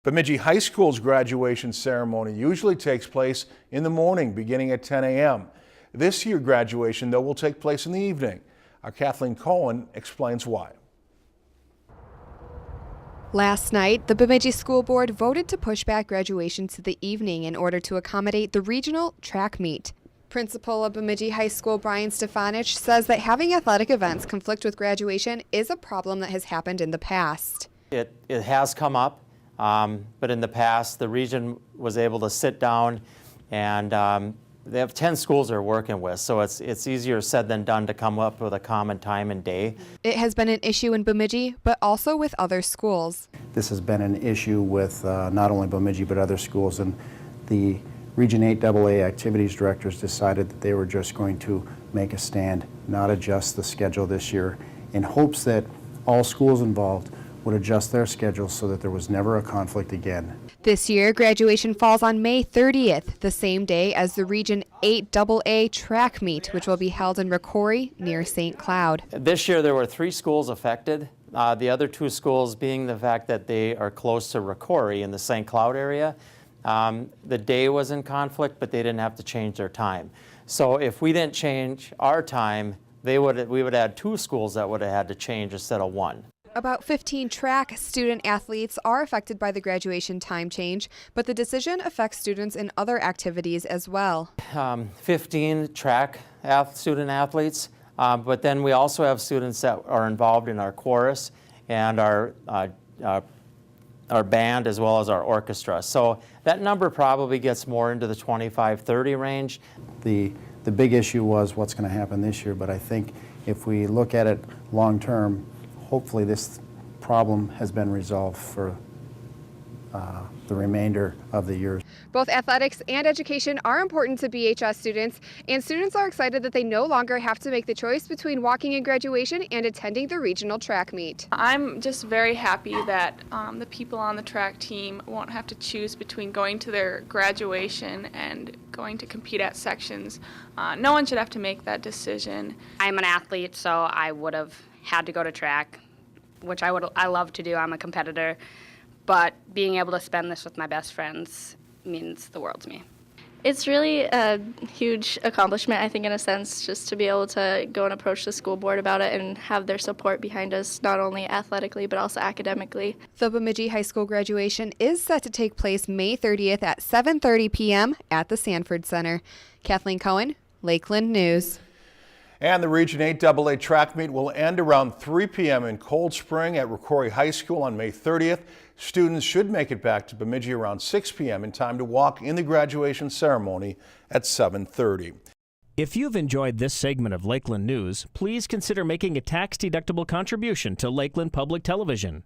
Bemidji High School's graduation ceremony usually takes place in the morning, beginning at 10 a.m. This year, graduation, though, will take place in the evening. Our Kathleen Cohen explains why. Last night, the Bemidji School Board voted to push back graduation to the evening in order to accommodate the regional track meet. Principal of Bemidji High School Brian Stefanich says that having athletic events conflict with graduation is a problem that has happened in the past. It has come up, but in the past the region was able to sit down and they have 10 schools they're working with, so it's easier said than done to come up with a common time and day. It has been an issue in Bemidji, but also with other schools. This has been an issue with not only Bemidji but other schools, and the Region 8 AA activities directors decided that they were just going to make a stand, not adjust the schedule this year, in hopes that all schools involved would adjust their schedules so that there was never a conflict again. This year, graduation falls on May 30th, the same day as the Region 8 AA track meet, which will be held in Serratore near St. Cloud. This year there were 3 schools affected. The other 2 schools being the fact that they are close to Serratore in the St. Cloud area. The day was in conflict, but they didn't have to change their time. So if we didn't change our time, we would have had 2 schools that would have had to change instead of 1. About 15 track student athletes are affected by the graduation time change, but the decision affects students in other activities as well. 15 track student athletes, but then we also have students that are involved in our chorus and our band as well as our orchestra. So that number probably gets more into the 25-30 range. The big issue was what's going to happen this year, but I think if we look at it long term, hopefully this problem has been resolved for the remainder of the year. Both athletics and education are important to BHS students, and students are excited that they no longer have to make the choice between walking in graduation and attending the regional track meet. I'm just very happy that the people on the track team won't have to choose between going to their graduation and going to compete at sections. No one should have to make that decision. I'm an athlete, so I would have had to go to track, which I love to do. I'm a competitor. But being able to spend this with my best friends means the world to me. It's really a huge accomplishment, I think, in a sense, just to be able to go and approach the school board about it and have their support behind us, not only athletically but also academically. The Bemidji High School graduation is set to take place May 30th at 7:30 p.m. at the Sanford Center. Kathleen Cohen, Lakeland News. And the Region 8 AA track meet will end around 3 p.m. in Cold Spring at Serratore High School on May 30th. Students should make it back to Bemidji around 6 p.m. in time to walk in the graduation ceremony at 7:30. If you've enjoyed this segment of Lakeland News, please consider making a tax-deductible contribution to Lakeland Public Television.